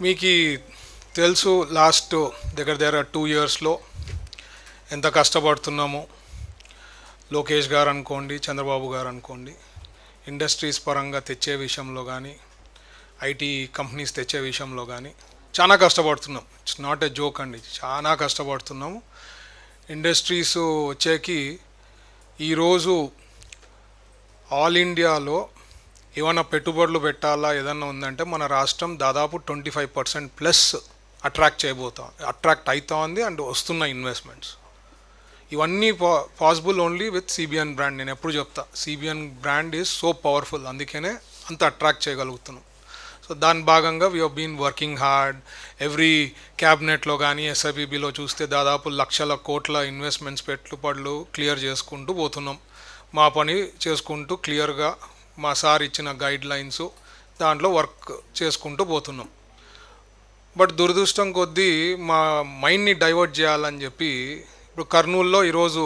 మీకు తెలుసు లాస్ట్ దగ్గర 2 ఇయర్స్లో ఎంత కష్టపడుతున్నామో. లోకేష్ గారు అనుకోండి, చంద్రబాబు గారు అనుకోండి, ఇండస్ట్రీస్ పరంగా తెచ్చే విషయంలో కానీ, ఐటీ కంపెనీస్ తెచ్చే విషయంలో కానీ చాలా కష్టపడుతున్నాం. ఇట్స్ నాట్ ఎ జోక్ అండి, చాలా కష్టపడుతున్నాము. ఇండస్ట్రీస్ వచ్చేకి ఈరోజు ఆల్ ఇండియాలో ఏమైనా పెట్టుబడులు పెట్టాలా ఏదన్నా ఉందంటే మన రాష్ట్రం దాదాపు 25% ప్లస్ అట్రాక్ట్ అవుతా ఉంది అండ్ వస్తున్న ఇన్వెస్ట్మెంట్స్. ఇవన్నీ possible only with CBN brand. నేను ఎప్పుడు చెప్తా, CBN brand is so powerful, అందుకనే అంత అట్రాక్ట్ చేయగలుగుతున్నాం. సో దాని భాగంగా we been working hard. Every క్యాబినెట్లో కానీ ఎస్ఐపిబిలో చూస్తే దాదాపు లక్షల కోట్ల ఇన్వెస్ట్మెంట్స్ పెట్టుబడులు క్లియర్ చేసుకుంటూ పోతున్నాం. మా పని చేసుకుంటూ క్లియర్గా మా సార్ ఇచ్చిన గైడ్ లైన్స్ దాంట్లో వర్క్ చేసుకుంటూ పోతున్నాం. బట్ దురదృష్టం కొద్దీ మా మైండ్ని డైవర్ట్ చేయాలని చెప్పి ఇప్పుడు కర్నూలులో ఈరోజు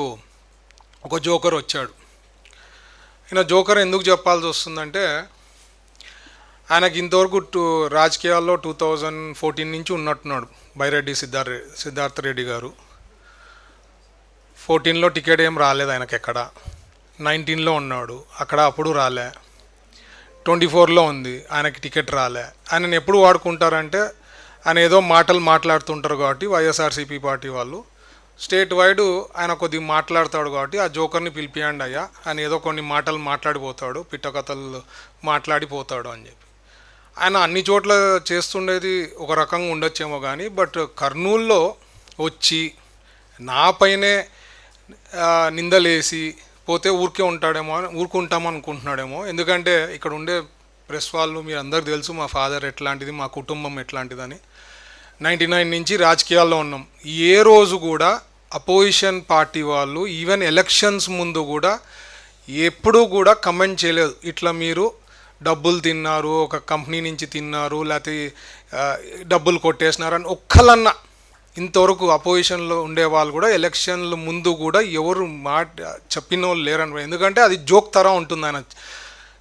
ఒక జోకర్ వచ్చాడు. ఈయన జోకర్ ఎందుకు చెప్పాల్సి వస్తుందంటే, ఆయనకి ఇంతవరకు రాజకీయాల్లో 2014 నుంచి ఉన్నట్టున్నాడు. బైరెడ్డి సిద్ధార్థ రెడ్డి గారు 14లో టికెట్ ఏం రాలేదు ఆయనకి, ఎక్కడ 19లో ఉన్నాడు, అక్కడ అప్పుడు రాలే. 24లో ఉంది, ఆయనకి టికెట్ రాలే. ఆయనను ఎప్పుడు వాడుకుంటారంటే, ఆయన ఏదో మాటలు మాట్లాడుతుంటారు కాబట్టి వైఎస్ఆర్సీపీ పార్టీ వాళ్ళు స్టేట్ వైడ్ ఆయన కొద్దిగా మాట్లాడతాడు కాబట్టి ఆ జోకర్ని పిలిపియండి అయ్యా, ఆయన ఏదో కొన్ని మాటలు మాట్లాడిపోతాడు, పిట్టకథలు మాట్లాడిపోతాడు అని చెప్పి. ఆయన అన్ని చోట్ల చేస్తుండేది ఒక రకంగా ఉండొచ్చేమో కానీ, బట్ కర్నూల్లో వచ్చి నాపైనే నిందలేసి పోతే ఊరుకుంటామో అనుకుంటున్నాడేమో. ఎందుకంటే ఇక్కడ ఉండే ప్రెస్ వాళ్ళు మీరు అందరికి తెలుసు మా ఫాదర్ ఎట్లాంటిది, మా కుటుంబం ఎట్లాంటిదని. 99 నుంచి రాజకీయాల్లో ఉన్నాం. ఏ రోజు కూడా అపోజిషన్ పార్టీ వాళ్ళు ఈవెన్ ఎలక్షన్స్ ముందు కూడా ఎప్పుడూ కూడా కమెంట్ చేయలేదు, ఇట్లా మీరు డబ్బులు తిన్నారు, ఒక కంపెనీ నుంచి తిన్నారు, లేకపోతే డబ్బులు కొట్టేసినారు అని ఒక్కలన్నా ఇంతవరకు అపోజిషన్లో ఉండేవాళ్ళు కూడా ఎలక్షన్ల ముందు కూడా ఎవరు చెప్పిన వాళ్ళు లేరని. ఎందుకంటే అది జోక్ తరం ఉంటుంది ఆయన.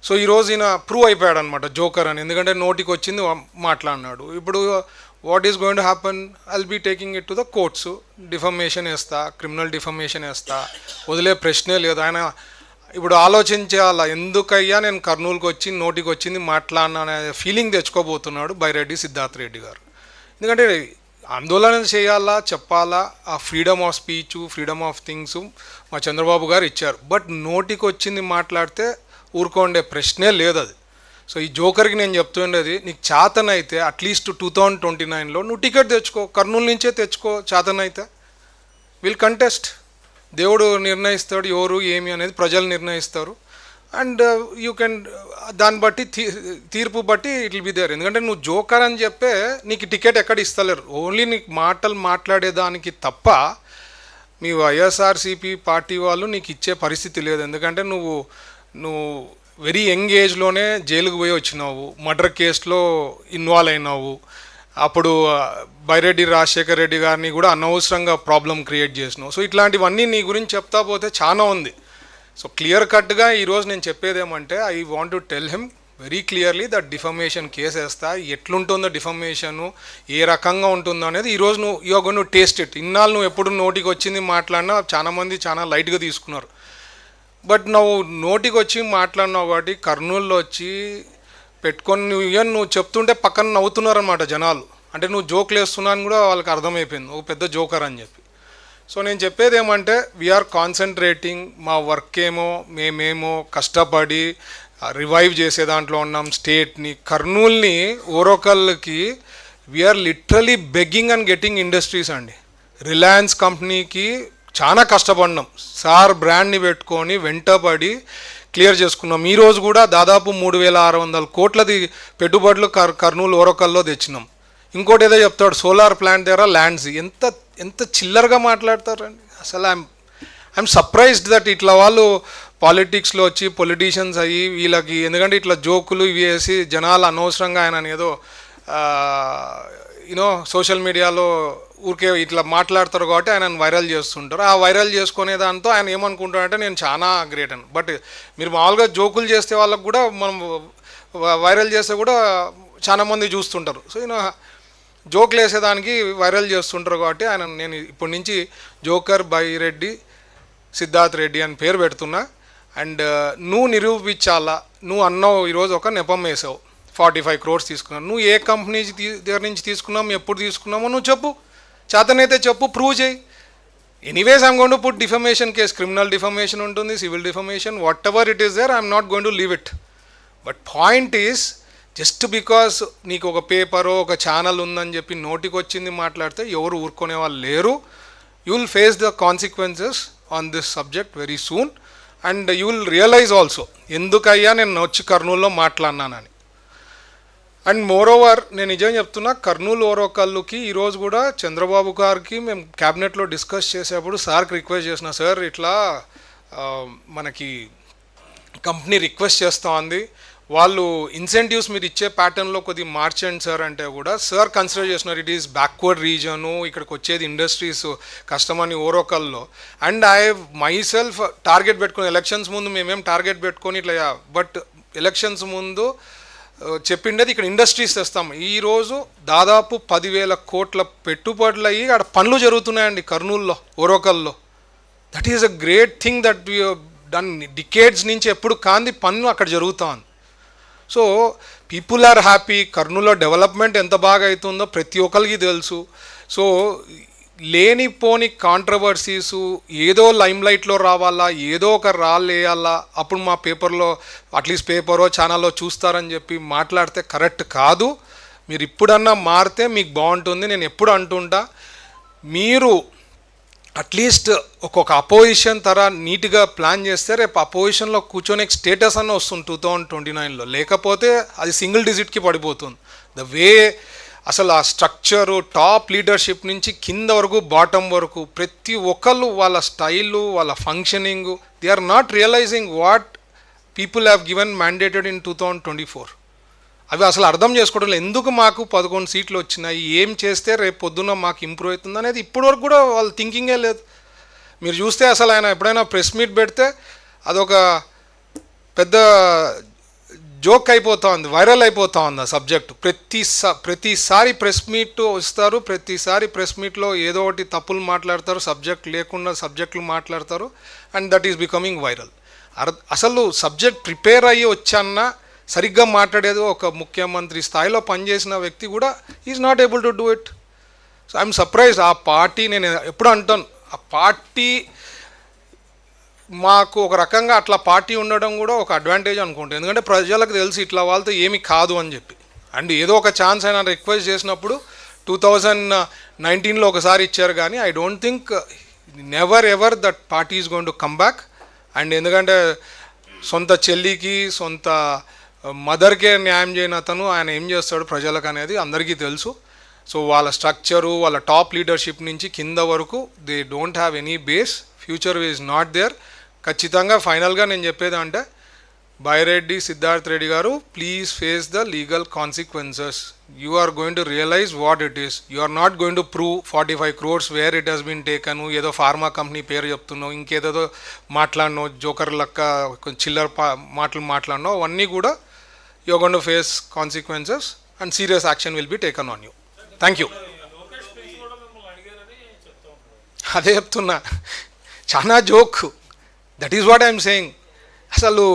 సో ఈరోజు ఈయన ప్రూవ్ అయిపోయాడు అనమాట జోకర్ అని. ఎందుకంటే నోటికి వచ్చింది మాట్లాడినాడు. ఇప్పుడు what is going to happen, I'll be taking it to the courts. Defamation వేస్తా, క్రిమినల్ డిఫమేషన్ వేస్తా, వదిలే ప్రశ్నే లేదు. ఆయన ఇప్పుడు ఆలోచించాలా, ఎందుకయ్యా నేను కర్నూలుకి వచ్చి నోటికి వచ్చింది మాట్లాడినా అనే ఫీలింగ్ తెచ్చుకోబోతున్నాడు బైరెడ్డి సిద్ధార్థ రెడ్డి గారు. ఎందుకంటే ఆందోళన చేయాలా, చెప్పాలా, ఆ freedom of speech, freedom of things మా చంద్రబాబు గారు ఇచ్చారు. బట్ నోటికి వచ్చింది మాట్లాడితే ఊరుకోండే ప్రశ్నే లేదు అది. సో ఈ జోకర్కి నేను చెప్తుండేది, నీకు చేతనైతే అట్లీస్ట్ 2029లో నువ్వు టికెట్ తెచ్చుకో, కర్నూలు నుంచే తెచ్చుకో. చేతనైతే విల్ కంటెస్ట్. దేవుడు నిర్ణయిస్తాడు ఎవరు ఏమి అనేది, ప్రజలు నిర్ణయిస్తారు. అండ్ యూ కెన్ దాన్ని బట్టి తీర్పు బట్టి ఇట్ విల్ బి దేర్. ఎందుకంటే నువ్వు జోకర్ అని చెప్పే నీకు టికెట్ ఎక్కడ ఇస్తలేరు. ఓన్లీ నీకు మాటలు మాట్లాడేదానికి తప్ప మీ వైఎస్ఆర్సీపీ పార్టీ వాళ్ళు నీకు ఇచ్చే పరిస్థితి లేదు. ఎందుకంటే నువ్వు వెరీ యంగ్ ఏజ్లోనే జైలుకు పోయి వచ్చినావు, మర్డర్ కేసులో ఇన్వాల్వ్ అయినావు. అప్పుడు బైరెడ్డి రాజశేఖర రెడ్డి గారిని కూడా అనవసరంగా ప్రాబ్లం క్రియేట్ చేసినావు. సో ఇట్లాంటివన్నీ నీ గురించి చెప్తా పోతే చాలా ఉంది. సో క్లియర్ కట్గా ఈరోజు నేను చెప్పేది ఏమంటే, I want to tell him very clearly that defamation case వేస్తా. ఎట్లుంటుందో డిఫమేషను, ఏ రకంగా ఉంటుందో అనేది ఈరోజు you are going to taste it. ఇన్నాళ్ళు నువ్వు ఎప్పుడు నోటికి వచ్చింది మాట్లాడినా చాలామంది చాలా లైట్గా తీసుకున్నారు. బట్ నువ్వు నోటికి వచ్చి మాట్లాడినావు కాబట్టి కర్నూలులో వచ్చి పెట్టుకొని నువ్వు చెప్తుంటే పక్కన నవ్వుతున్నారు అనమాట జనాలు. అంటే నువ్వు జోకులు వేస్తున్నా అని కూడా వాళ్ళకి అర్థమైపోయింది, ఒక పెద్ద జోకర్ అని చెప్పి. సో నేను చెప్పేది ఏమంటే, వీఆర్ కాన్సన్ట్రేటింగ్. మా వర్క్ మేమేమో కష్టపడి రివైవ్ చేసే దాంట్లో ఉన్నాం స్టేట్ని. కర్నూల్ని ఓరకల్కి we're literally begging and getting industries అండి. రిలయన్స్ కంపెనీకి చాలా కష్టపడినాం. సార్ బ్రాండ్ని పెట్టుకొని వెంటబడి క్లియర్ చేసుకున్నాం. ఈరోజు కూడా దాదాపు 3600 కోట్లది పెట్టుబడులు కర్నూలు ఓరకల్లో తెచ్చినాం. ఇంకోటి ఏదో చెప్తాడు, సోలార్ ప్లాంట్ దగ్గర ల్యాండ్స్. ఎంత చిల్లరగా మాట్లాడతారండి అసలు. ఐఎమ్ సర్ప్రైజ్డ్ దట్ ఇట్లా వాళ్ళు పాలిటిక్స్లో వచ్చి పొలిటీషియన్స్ అయ్యి వీళ్ళకి, ఎందుకంటే ఇట్లా జోకులు ఇవి వేసి జనాలు అనవసరంగా ఆయన ఏదో యూనో సోషల్ మీడియాలో ఊరికే ఇట్లా మాట్లాడతారు కాబట్టి ఆయన వైరల్ చేస్తుంటారు. ఆ వైరల్ చేసుకునే దాంతో ఆయన ఏమనుకుంటారంటే నేను చాలా గ్రేట్ అని. బట్ మీరు మామూలుగా జోకులు చేస్తే వాళ్ళకు కూడా మనం వైరల్ చేస్తే కూడా చాలామంది చూస్తుంటారు. సో జోక్లు వేసేదానికి వైరల్ చేస్తుంటారు కాబట్టి ఆయన నేను ఇప్పటి నుంచి జోకర్ బైరెడ్డి సిద్ధార్థ్ రెడ్డి అని పేరు పెడుతున్నా. అండ్ నువ్వు నిరూపించాలా, నువ్వు అన్నావు ఈరోజు ఒక నెపం వేసావు 45 crores తీసుకున్నావు, నువ్వు ఏ కంపెనీ దగ్గర నుంచి తీసుకున్నావు, ఎప్పుడు తీసుకున్నామో నువ్వు చెప్పు, చేతనైతే చెప్పు, ప్రూవ్ చేయి. Anyways I'm going to put defamation case, criminal defamation ఉంటుంది, civil defamation, whatever it is there, I'm not going to leave it. But point is just because నీకు ఒక పేపరో ఒక ఛానల్ ఉందని చెప్పి నోటికి వచ్చింది మాట్లాడితే ఎవరు ఊరుకునే వాళ్ళు లేరు. You will face the consequences on this subject very soon and you will realise also ఎందుకయ్యా నేను వచ్చి కర్నూలులో మాట్లాడినానని. అండ్ మోర్ ఓవర్ నేను నిజం చెప్తున్నా, కర్నూలు ఓరోకల్లుకి ఈరోజు కూడా చంద్రబాబు గారికి మేము క్యాబినెట్లో డిస్కస్ చేసేప్పుడు సార్కి రిక్వెస్ట్ చేసిన, సార్ ఇట్లా మనకి కంపెనీ రిక్వెస్ట్ చేస్తూ ఉంది, వాళ్ళు ఇన్సెంటివ్స్ మీరు ఇచ్చే ప్యాటర్న్లో కొద్దిగా మార్చండి సార్ అంటే కూడా సార్ కన్సిడర్ చేస్తున్నారు ఇట్ ఈస్ బ్యాక్వర్డ్ రీజను, ఇక్కడికి వచ్చేది ఇండస్ట్రీస్ కష్టమని ఓరోకల్లో. And I myself target పెట్టుకుని ఎలక్షన్స్ ముందు మేమేం టార్గెట్ పెట్టుకొని ఇట్లా, బట్ ఎలక్షన్స్ ముందు చెప్పిండేది ఇక్కడ ఇండస్ట్రీస్ తెస్తాం. ఈరోజు దాదాపు 10,000 కోట్ల పెట్టుబడులు అయ్యి అక్కడ పనులు జరుగుతున్నాయండి కర్నూలులో ఓరోకల్లో. That is a great thing that we done decades నుంచి ఎప్పుడు కాంది పనులు అక్కడ జరుగుతూ ఉంది. సో పీపుల్ ఆర్ హ్యాపీ, కర్నూలులో డెవలప్మెంట్ ఎంత బాగా అవుతుందో ప్రతి ఒక్కరికి తెలుసు. సో లేనిపోని కాంట్రవర్సీసు ఏదో లైమ్ లైట్లో రావాలా, ఏదో ఒక రాళ్ళు వేయాలా, అప్పుడు మా పేపర్లో అట్లీస్ట్ పేపరో ఛానల్లో చూస్తారని చెప్పి మాట్లాడితే కరెక్ట్ కాదు. మీరు ఇప్పుడన్నా మారితే మీకు బాగుంటుంది. నేను ఎప్పుడు అంటుంటా, మీరు అట్లీస్ట్ ఒక్కొక్క అపోజిషన్ తర నీట్గా ప్లాన్ చేస్తే రేపు అపోజిషన్లో కూర్చొని స్టేటస్ అన్న వస్తుంది 2029లో. లేకపోతే అది సింగిల్ డిజిట్కి పడిపోతుంది. ద వే అసలు ఆ స్ట్రక్చరు టాప్ లీడర్షిప్ నుంచి కింద వరకు బాటమ్ వరకు ప్రతి ఒక్కళ్ళు వాళ్ళ స్టైలు వాళ్ళ functioning they are not realising what people have given mandated in 2024. అవి అసలు అర్థం చేసుకోవడం లేదు. ఎందుకు మాకు 11 సీట్లు వచ్చినాయి, ఏం చేస్తే రేపు పొద్దున్న మాకు ఇంప్రూవ్ అవుతుంది అనేది ఇప్పటివరకు కూడా వాళ్ళ థింకింగే లేదు. మీరు చూస్తే అసలు ఆయన ఎప్పుడైనా ప్రెస్ మీట్ పెడితే అదొక పెద్ద జోక్ అయిపోతూ ఉంది, వైరల్ అయిపోతూ ఉంది ఆ సబ్జెక్టు. ప్రతిసారి ప్రెస్ మీట్ వస్తారు, ప్రతిసారి ప్రెస్ మీట్లో ఏదో ఒకటి తప్పులు మాట్లాడతారు, సబ్జెక్ట్ లేకుండా సబ్జెక్టులు మాట్లాడతారు and that is becoming viral. అసలు సబ్జెక్ట్ ప్రిపేర్ అయ్యి వచ్చాన్నా సరిగ్గా మాట్లాడేది ఒక ముఖ్యమంత్రి స్థాయిలో పనిచేసిన వ్యక్తి కూడా is not able to do it. So I'm surprised. ఆ పార్టీ నేను ఎప్పుడు అంటాను, ఆ పార్టీ మాకు ఒక రకంగా అట్లా పార్టీ ఉండడం కూడా ఒక అడ్వాంటేజ్ అనుకుంటాను. ఎందుకంటే ప్రజలకు తెలిసి ఇట్లా వాళ్ళతో ఏమీ కాదు అని చెప్పి. అండ్ ఏదో ఒక ఛాన్స్ అయినా రిక్వెస్ట్ చేసినప్పుడు 2019లో ఒకసారి ఇచ్చారు, కానీ I don't think never ever that party is going to come back. And ఎందుకంటే సొంత చెల్లికి సొంత మదర్కే న్యాయం చేయని అతను ఆయన ఏం చేస్తాడు ప్రజలకు అనేది అందరికీ తెలుసు. సో వాళ్ళ స్ట్రక్చరు వాళ్ళ టాప్ లీడర్షిప్ నుంచి కింద వరకు they don't have any base, future is not there. ఖచ్చితంగా ఫైనల్గా నేను చెప్పేది అంటే Byreddy Siddharth Reddy garu, please face the legal consequences. You are going to realise what it is. You are not going to prove 45 crores where it has been taken. ఏదో pharma company పేరు చెప్తున్నావు, ఇంకేదో మాట్లాడినావు, జోకర్ లెక్క చిల్లర మాటలు మాట్లాడినావు, అవన్నీ కూడా you are going to face consequences and serious action will be taken on you. Thank you. అదే చెప్తున్నా, చాలా joke. That is what I'm saying. అసలు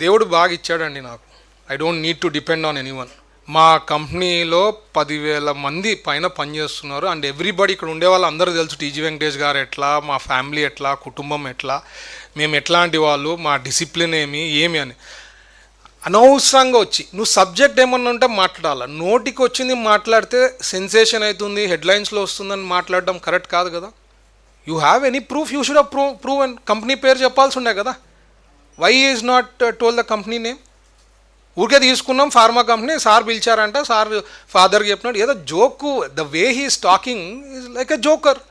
దేవుడు బాగా ఇచ్చాడండి నాకు. I don't need to depend on anyone. మా కంపెనీలో 10,000 మంది పైన పనిచేస్తున్నారు అండ్ ఎవ్రీబడి ఇక్కడ ఉండే వాళ్ళు అందరూ తెలుసు టీజీ వెంకటేష్ గారు ఎట్లా, మా ఫ్యామిలీ ఎట్లా, కుటుంబం ఎట్లా, మేము ఎట్లాంటి వాళ్ళు, మా డిసిప్లిన్ ఏమి అని. అనవసరంగా వచ్చి నువ్వు సబ్జెక్ట్ ఏమన్నా ఉంటే మాట్లాడాలి, నోటికి వచ్చింది మాట్లాడితే సెన్సేషన్ అవుతుంది, హెడ్లైన్స్లో వస్తుందని మాట్లాడడం కరెక్ట్ కాదు కదా. You have any proof, you should have prove and company పేరు చెప్పాల్సి ఉండే కదా. Why is not told the company name? ఊరికే తీసుకున్నాం ఫార్మా కంపెనీ, సార్ పిలిచారంట, సార్ ఫాదర్కి చెప్పినాడు, ఏదో joke. The way he's talking is like a joker.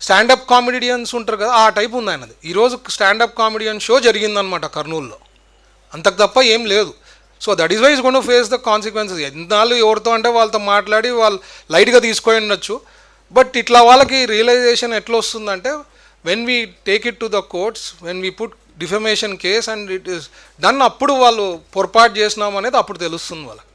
Standup comedians ఉంటారు కదా, ఆ టైప్ ఉంది ఆయనది. ఈరోజు స్టాండప్ కామెడియన్ షో జరిగిందనమాట కర్నూలులో, అంతకు తప్ప ఏం లేదు. So that is why is gone to face the consequences. ఎన్నాళ్ళు ఎవరితో అంటే వాళ్ళతో మాట్లాడి వాళ్ళు లైట్గా తీసుకొని ఉండొచ్చు, బట్ ఇట్లా వాళ్ళకి రియలైజేషన్ ఎట్లా వస్తుందంటే when we take it to the courts, when we put defamation case and it is done, అప్పుడు వాళ్ళు పొరపాటు చేసినాం అనేది అప్పుడు తెలుస్తుంది వాళ్ళకి.